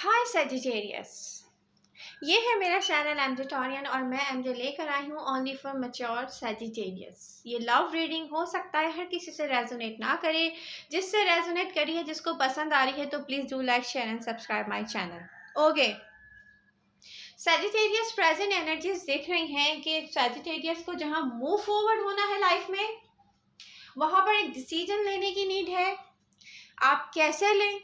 हाय Sagittarius, ये है मेरा चैनल एमजे टॉरियन और मैं एमजे लेकर आई हूँ ओनली फॉर मैच्योर सेजिटेरियस। ये लव रीडिंग हो सकता है हर किसी से रेजोनेट ना करे, जिससे रेजोनेट करी है, जिसको पसंद आ रही है तो please do like share and subscribe my channel. Okay, Sagittarius present energies देख रही हैं कि सेजिटेरियस को जहाँ मूव फॉरवर्ड होना है लाइफ में, वहाँ पर एक डिसीजन लेने की नीड है। आप कैसे लें,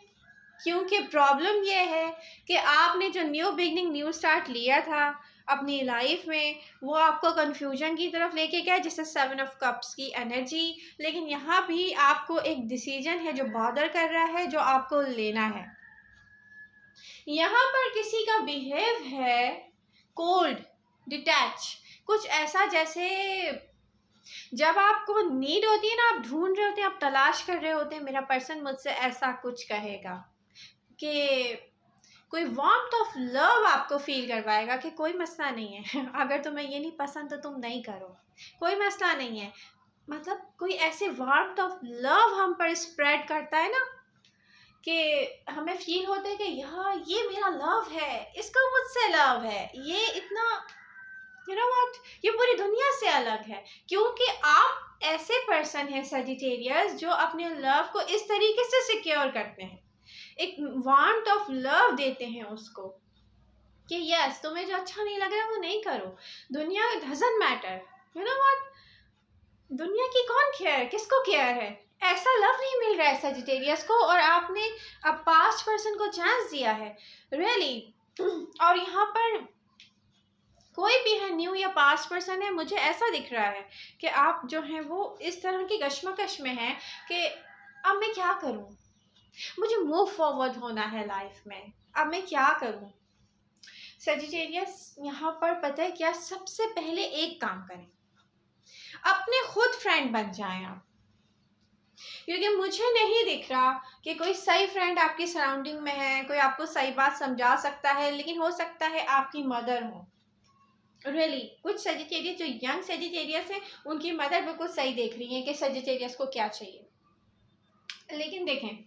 क्योंकि प्रॉब्लम यह है कि आपने जो न्यू बिगनिंग न्यू स्टार्ट लिया था अपनी लाइफ में, वो आपको कंफ्यूजन की तरफ लेके गया, जैसे 7 ऑफ कप्स की एनर्जी। लेकिन यहाँ भी आपको एक डिसीजन है जो बॉदर कर रहा है, जो आपको लेना है। यहाँ पर किसी का बिहेव है कोल्ड, डिटैच, कुछ ऐसा जैसे जब आपको नीड होती है ना, आप ढूंढ रहे होते हैं, आप तलाश कर रहे होते हैं, मेरा पर्सन मुझसे ऐसा कुछ कहेगा कि कोई वार्मथ ऑफ लव आपको फील करवाएगा कि कोई मसला नहीं है अगर तुम्हें ये नहीं पसंद तो तुम नहीं करो, कोई मसला नहीं है। मतलब कोई ऐसे वार्मथ ऑफ लव हम पर स्प्रेड करता है ना कि हमें फील होता है कि यार ये मेरा लव है, इसका मुझसे लव है, ये इतना व्हाट, ये पूरी दुनिया से अलग है। क्योंकि आप ऐसे पर्सन हैं सेजिटेरियस जो अपने लव को इस तरीके से सिक्योर करते हैं, एक वार्मथ ऑफ लव देते हैं उसको कि यस तुम्हें जो अच्छा नहीं लग रहा वो नहीं करो, दुनिया डजंट मैटर, व्हाट, दुनिया की कौन केयर, किसको केयर है। ऐसा लव नहीं मिल रहा है सेजिटेरियस को, और आपने अब पास्ट पर्सन को चांस दिया है रियली। और यहाँ पर कोई भी है, न्यू या पास्ट पर्सन है, मुझे ऐसा दिख रहा है कि आप जो हैं वो इस तरह की कश्मकश में हैं कि अब मैं क्या करूं, मुझे मूव फॉरवर्ड होना है लाइफ में, अब मैं क्या करूं। सेजिटेरियस यहाँ पर पता है क्या, सबसे पहले एक काम करें, अपने खुद फ्रेंड बन जाएं आप। क्योंकि मुझे नहीं दिख रहा कि कोई सही फ्रेंड आपकी सराउंडिंग में है, कोई आपको सही बात समझा सकता है, लेकिन हो सकता है आपकी मदर हो। रियली कुछ सेजिटेरियस जो यंग सेजिटेरियस है, उनकी मदर बिल्कुल सही देख रही है कि सेजिटेरियस को क्या चाहिए। लेकिन देखें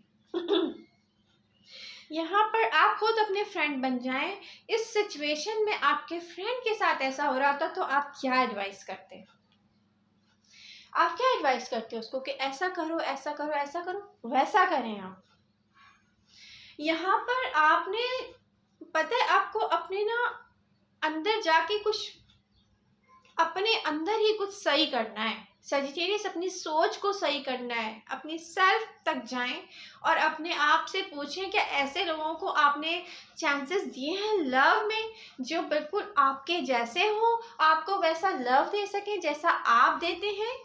यहाँ पर आप खुद अपने फ्रेंड बन जाएं। इस सिचुएशन में आपके फ्रेंड के साथ ऐसा हो रहा था तो आप क्या एडवाइस करते, आप क्या एडवाइस करते हो उसको कि ऐसा करो, ऐसा करो, ऐसा करो, वैसा करें आप। यहाँ पर आपने पता है आपको अपने ना अंदर जाके कुछ, अपने अंदर ही कुछ सही करना है। सेजिटेरियस अपनी सोच को सही करना है, अपनी सेल्फ तक जाएं और अपने आप से पूछें कि ऐसे लोगों को आपने चांसेस दिए हैं लव में जो बिल्कुल आपके जैसे हो, आपको वैसा लव दे सकें जैसा आप देते हैं।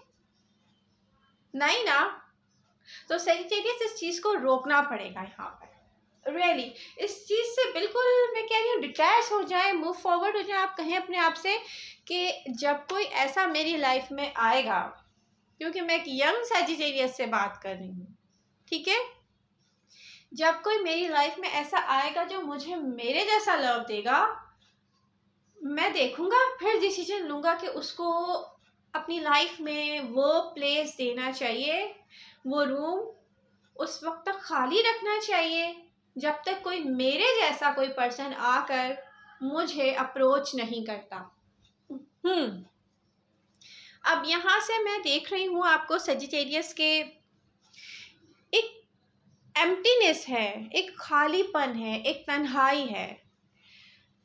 नहीं ना, तो सेजिटेरियस इस चीज़ को रोकना पड़ेगा यहाँ पर रियली। इस चीज़ से बिल्कुल मैं कह रही हूँ डिटैच हो जाए, मूव फॉरवर्ड हो जाए। आप कहें अपने आप से कि जब कोई ऐसा मेरी लाइफ में आएगा, क्योंकि मैं एक यंग सेजिटेरियस से बात कर रही हूँ, ठीक है, जब कोई मेरी लाइफ में ऐसा आएगा जो मुझे मेरे जैसा लव देगा, मैं देखूंगा, फिर डिसीजन लूँगा कि उसको अपनी लाइफ में वो प्लेस देना चाहिए, वो रूम उस वक्त तक खाली रखना चाहिए जब तक कोई मेरे जैसा कोई पर्सन आकर मुझे अप्रोच नहीं करता। अब यहाँ से मैं देख रही हूँ आपको सेजिटेरियस के एक एम्प्टीनेस है, एक खालीपन है, एक तन्हाई है।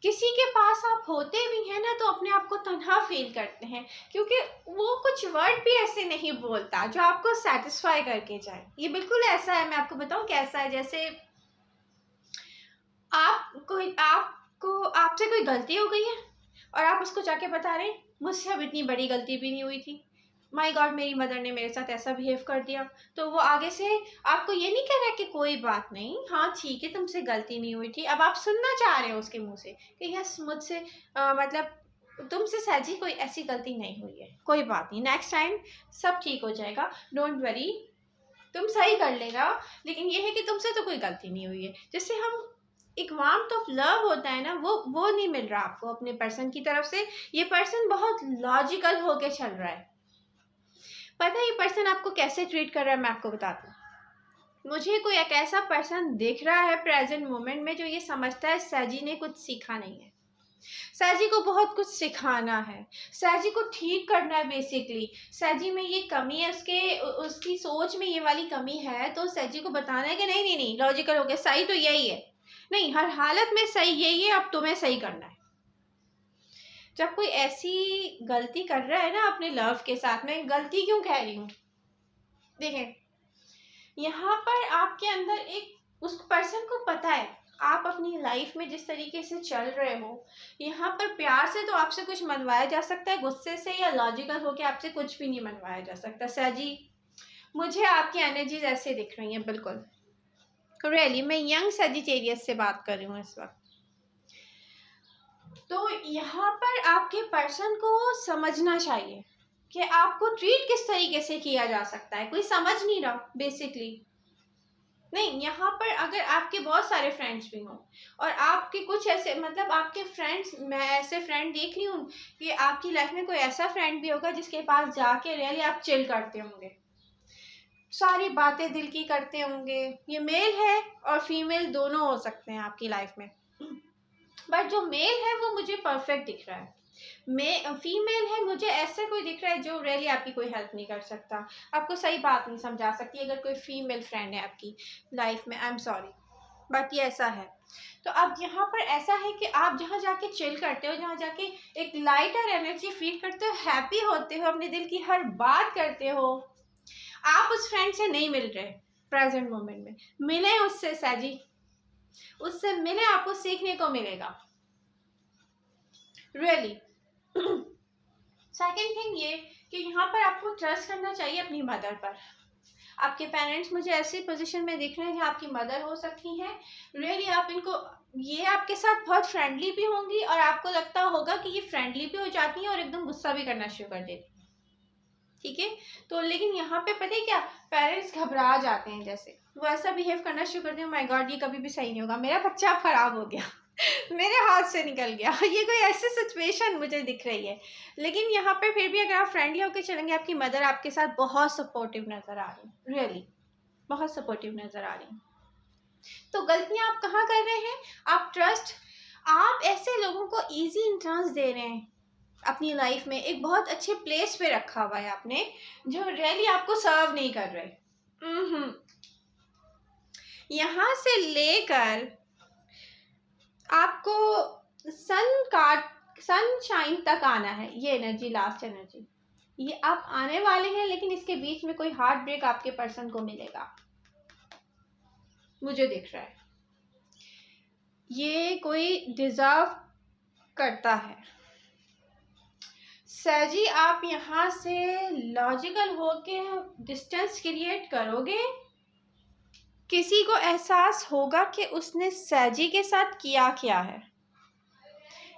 किसी के पास आप होते भी हैं ना तो अपने आप को तन्हा फील करते हैं, क्योंकि वो कुछ वर्ड भी ऐसे नहीं बोलता जो आपको सेटिस्फाई करके जाए। ये बिल्कुल ऐसा है, मैं आपको बताऊँ कैसा है, जैसे आपको आपसे कोई गलती हो गई है और आप उसको जाके बता रहे हैं मुझसे अब इतनी बड़ी गलती भी नहीं हुई थी, माय गॉड मेरी मदर ने मेरे साथ ऐसा बिहेव कर दिया। तो वो आगे से आपको ये नहीं कह रहा कि कोई बात नहीं, हाँ ठीक है तुमसे गलती नहीं हुई थी। अब आप सुनना चाह रहे हो उसके मुंह से कि यस मुझसे मतलब तुमसे सहजी कोई ऐसी गलती नहीं हुई है, कोई बात नहीं, नेक्स्ट टाइम सब ठीक हो जाएगा, डोंट वरी, तुम सही कर लेगा। लेकिन ये है कि तुमसे तो कोई गलती नहीं हुई है। जैसे हम एक वार्मथ ऑफ लव होता है ना, वो नहीं मिल रहा आपको अपने पर्सन की तरफ से। ये पर्सन बहुत लॉजिकल होके चल रहा है। पता है ये पर्सन आपको कैसे ट्रीट कर रहा है, मैं आपको बताती हूँ। मुझे कोई एक ऐसा पर्सन दिख रहा है प्रेजेंट मोमेंट में जो ये समझता है सैजी ने कुछ सीखा नहीं है, सैजी को बहुत कुछ सिखाना है, सैजी को ठीक करना है। बेसिकली सैजी में ये कमी है, उसकी सोच में ये वाली कमी है, तो सैजी को बताना है कि नहीं नहीं नहीं, लॉजिकल हो गया, सही तो यही है, नहीं हर हालत में सही यही है, अब तुम्हें सही करना है। जब कोई ऐसी गलती कर रहा है ना अपने लव के साथ, में गलती क्यों कह रही हूँ, देखें यहाँ पर आपके अंदर एक उस पर्सन को पता है आप अपनी लाइफ में जिस तरीके से चल रहे हो, यहाँ पर प्यार से तो आपसे कुछ मनवाया जा सकता है, गुस्से से या लॉजिकल होके आपसे कुछ भी नहीं मनवाया जा सकता। सैजी मुझे आपकी एनर्जीज ऐसे दिख रही हैं, बिल्कुल रियली मैं यंग सजिटेरियस से बात कर रही हूँ इस वक्त। तो यहाँ पर आपके पर्सन को समझना चाहिए कि आपको ट्रीट किस तरीके से किया जा सकता है, कोई समझ नहीं रहा बेसिकली। नहीं, यहाँ पर अगर आपके बहुत सारे फ्रेंड्स भी हों और आपके कुछ ऐसे मतलब आपके फ्रेंड्स, मैं ऐसे फ्रेंड देख रही हूँ कि आपकी लाइफ में कोई ऐसा फ्रेंड भी होगा जिसके पास जाके रियली आप चिल करते होंगे, सारी बातें दिल की करते होंगे। ये मेल है और फीमेल दोनों हो सकते हैं आपकी लाइफ में, बट जो मेल है वो मुझे परफेक्ट दिख रहा है। फीमेल है मुझे ऐसे कोई दिख रहा है जो रियली आपकी कोई हेल्प नहीं कर सकता, आपको सही बात नहीं समझा सकती। अगर कोई फीमेल फ्रेंड है आपकी लाइफ में, आई एम सॉरी बट ये ऐसा है। तो अब यहाँ पर ऐसा है कि आप जहाँ जाके चिल करते हो, जहाँ जाके एक लाइटर एनर्जी फील करते हो, हैप्पी होते हो, अपने दिल की हर बात करते हो, आप उस फ्रेंड से नहीं मिल रहे प्रेजेंट मोमेंट में, मिले उससे सैजी, उससे मिले, आपको सीखने को मिलेगा रियली। सेकेंड थिंग ये कि यहाँ पर आपको ट्रस्ट करना चाहिए अपनी मदर पर। आपके पेरेंट्स मुझे ऐसी पोजीशन में दिख रहे हैं जहाँ आपकी मदर हो सकती हैं, रियली आप इनको, ये आपके साथ बहुत फ्रेंडली भी होंगी और आपको लगता होगा कि ये फ्रेंडली भी हो जाती हैं और एकदम गुस्सा भी करना शुरू कर देती, ठीक है। तो लेकिन यहाँ पे पता है क्या, पेरेंट्स घबरा जाते हैं, जैसे वो ऐसा बिहेव करना शुरू करते हैं, माय गॉड ये कभी भी सही नहीं होगा, मेरा बच्चा खराब हो गया मेरे हाथ से निकल गया ये कोई ऐसी सिचुएशन मुझे दिख रही है। लेकिन यहाँ पे फिर भी अगर आप फ्रेंडली होकर चलेंगे, आपकी मदर आपके साथ बहुत सपोर्टिव नज़र आ रही है, रियली बहुत सपोर्टिव नज़र आ रही है। तो गलतियाँ आप कहाँ कर रहे हैं, आप ट्रस्ट, आप ऐसे लोगों को ईजी इंट्रांस दे रहे हैं अपनी लाइफ में, एक बहुत अच्छे प्लेस पे रखा हुआ है आपने, जो रियली आपको सर्व नहीं कर रहे। यहाँ से लेकर आपको सनशाइन तक आना है, ये एनर्जी लास्ट एनर्जी, ये आप आने वाले हैं, लेकिन इसके बीच में कोई हार्ट ब्रेक आपके पर्सन को मिलेगा, मुझे दिख रहा है, ये कोई डिजर्व करता है। सैजी आप यहाँ से लॉजिकल होके डिस्टेंस क्रिएट करोगे, किसी को एहसास होगा कि उसने सैजी के साथ किया क्या है।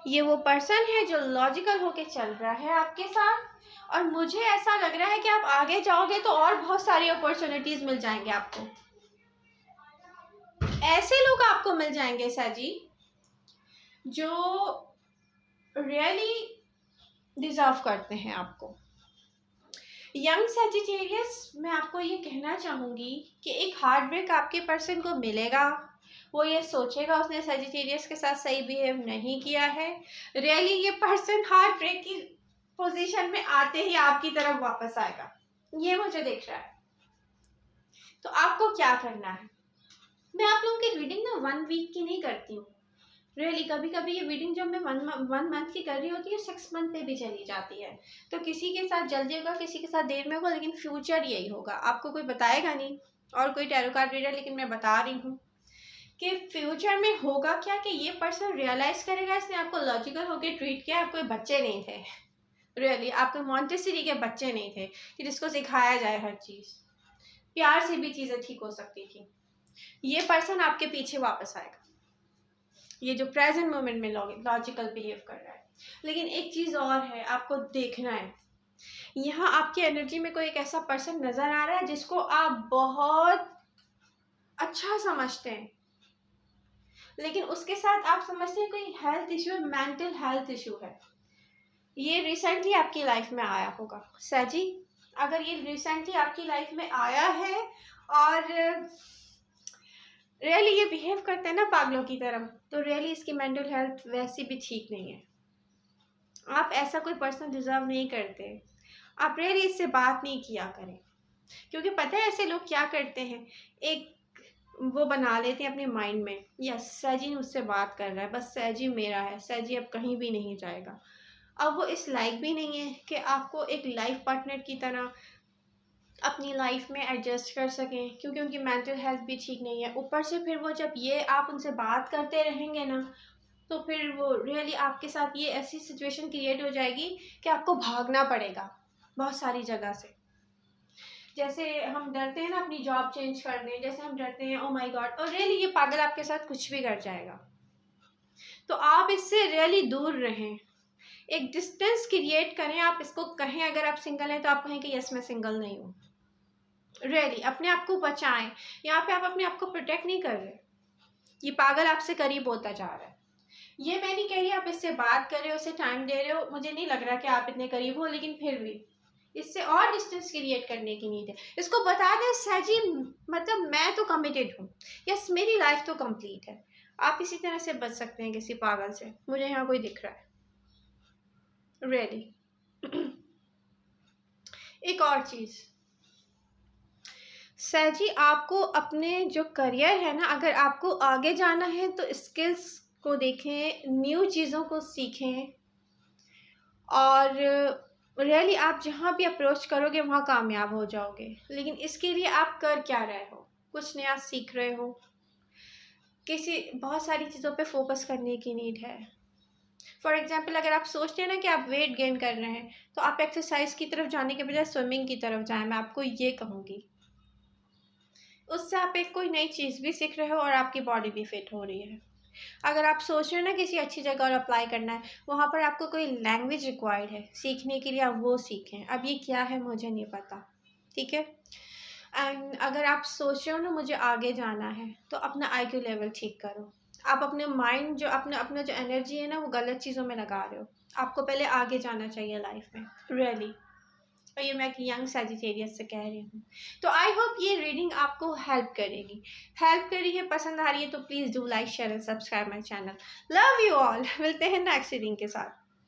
ये वो पर्सन है जो लॉजिकल होके चल रहा है आपके साथ, और मुझे ऐसा लग रहा है कि आप आगे जाओगे तो और बहुत सारी अपॉर्चुनिटीज मिल जाएंगे आपको, ऐसे लोग आपको मिल जाएंगे सैजी जो रियली डिजर्व करते हैं आपको। यंग सजिटेरियस, मैं आपको ये कहना चाहूँगी कि एक हार्ट ब्रेक आपके पर्सन को मिलेगा, वो ये सोचेगा उसने सजिटेरियस के साथ सही बिहेव नहीं किया है, रियली ये पर्सन हार्ट ब्रेक की पोजीशन में आते ही आपकी तरफ वापस आएगा, ये मुझे दिख रहा है। तो आपको क्या करना है, मैं आप लोगों की रीडिंग ना 1 वीक की नहीं करती हूँ रियली, कभी कभी ये रीडिंग जब मैं 1 मंथ की कर रही होती है 6 मंथ पे भी चली जाती है, तो किसी के साथ जल्दी होगा, किसी के साथ देर में होगा, लेकिन फ्यूचर यही होगा, आपको कोई बताएगा नहीं और कोई टैरो कार्ड रीडर, लेकिन मैं बता रही हूँ कि फ्यूचर में होगा क्या कि ये पर्सन रियलाइज करेगा इसने आपको लॉजिकल होकर ट्रीट किया, आप कोई बच्चे नहीं थे रियली, आपको मॉन्टेसरी के बच्चे नहीं थे कि जिसको सिखाया जाए हर चीज़, प्यार से भी चीज़ें ठीक हो सकती थी। ये पर्सन आपके पीछे वापस आएगा, ये जो प्रेजेंट मोमेंट में लॉजिकल बिहेव कर रहा है। लेकिन एक चीज़ और है, आपको देखना है, यहाँ आपकी एनर्जी में कोई एक ऐसा पर्सन नज़र आ रहा है जिसको आप बहुत अच्छा समझते हैं, लेकिन उसके साथ आप समझते हैं कोई हेल्थ इशू है, मेंटल हेल्थ इशू है, ये रिसेंटली आपकी लाइफ में आया होगा सैजी, अगर ये रिसेंटली आपकी लाइफ में आया है और रियली ये बिहेव करते हैं ना पागलों की तरह, तो रियली इसकी मेंटल हेल्थ वैसी भी ठीक नहीं है। आप ऐसा कोई पर्सन डिजर्व नहीं करते। आप रियली इससे बात नहीं किया करें, क्योंकि पता है ऐसे लोग क्या करते हैं, एक वो बना लेते हैं अपने माइंड में, यस सैजी मुझसे बात कर रहा है, बस सैजी मेरा है, सैजी अब कहीं भी नहीं जाएगा। अब वो इस लायक भी नहीं है कि आपको एक लाइफ पार्टनर की तरह अपनी लाइफ में एडजस्ट कर सकें, क्योंकि उनकी मेंटल हेल्थ भी ठीक नहीं है। ऊपर से फिर वो जब ये आप उनसे बात करते रहेंगे ना, तो फिर वो रियली आपके साथ ये ऐसी सिचुएशन क्रिएट हो जाएगी कि आपको भागना पड़ेगा बहुत सारी जगह से। जैसे हम डरते हैं ना अपनी जॉब चेंज करने, जैसे हम डरते हैं ओ माय गॉड, और रियली ये पागल आपके साथ कुछ भी कर जाएगा। तो आप इससे रियली दूर रहें, एक डिस्टेंस क्रिएट करें। आप इसको कहें, अगर आप सिंगल हैं तो आप कहें कि यस मैं सिंगल नहीं हूँ। रियली अपने आप को बचाएं। यहाँ पे आप अपने आप को प्रोटेक्ट नहीं कर रहे, ये पागल आपसे करीब होता जा रहा है। ये मैं नहीं कह रही आप इससे बात कर रहे हो, उसे टाइम दे रहे हो, मुझे नहीं लग रहा कि आप इतने करीब हो, लेकिन फिर भी इससे और डिस्टेंस क्रिएट करने की नीड है। इसको बता दें सैजी मतलब मैं तो कमिटेड हूँ, यस मेरी लाइफ तो कंप्लीट है। आप इसी तरह से बच सकते हैं किसी पागल से, मुझे यहाँ कोई दिख रहा है रियली। एक और चीज़ सैजी, आपको अपने जो करियर है ना, अगर आपको आगे जाना है तो स्किल्स को देखें, न्यू चीज़ों को सीखें, और रियली आप जहाँ भी अप्रोच करोगे वहाँ कामयाब हो जाओगे। लेकिन इसके लिए आप कर क्या रहे हो, कुछ नया सीख रहे हो, किसी बहुत सारी चीज़ों पे फोकस करने की नीड है। फॉर एग्जाम्पल अगर आप सोचते हैं ना कि आप वेट गेन कर रहे हैं, तो आप एक्सरसाइज की तरफ जाने के बजाय स्विमिंग की तरफ जाएं, मैं आपको ये कहूँगी। उससे आप एक कोई नई चीज़ भी सीख रहे हो और आपकी बॉडी भी फिट हो रही है। अगर आप सोच रहे हो ना किसी अच्छी जगह और अप्लाई करना है, वहाँ पर आपको कोई लैंग्वेज रिक्वायर्ड है सीखने के लिए, आप वो सीखें। अब ये क्या है मुझे नहीं पता, ठीक है। एंड अगर आप सोच रहे हो ना मुझे आगे जाना है, तो अपना IQ लेवल ठीक करो। आप अपने माइंड जो अपना अपना जो एनर्जी है ना, वो गलत चीज़ों में लगा रहे हो। आपको पहले आगे जाना चाहिए लाइफ में रियली। और ये मैं एक यंग सैजिटेरियस से कह रही हूँ। तो आई होप ये रीडिंग आपको हेल्प करेगी। हेल्प करी है, पसंद आ रही है तो please do like share and subscribe my channel. Love you all. मिलते हैं नेक्स्ट रीडिंग के साथ।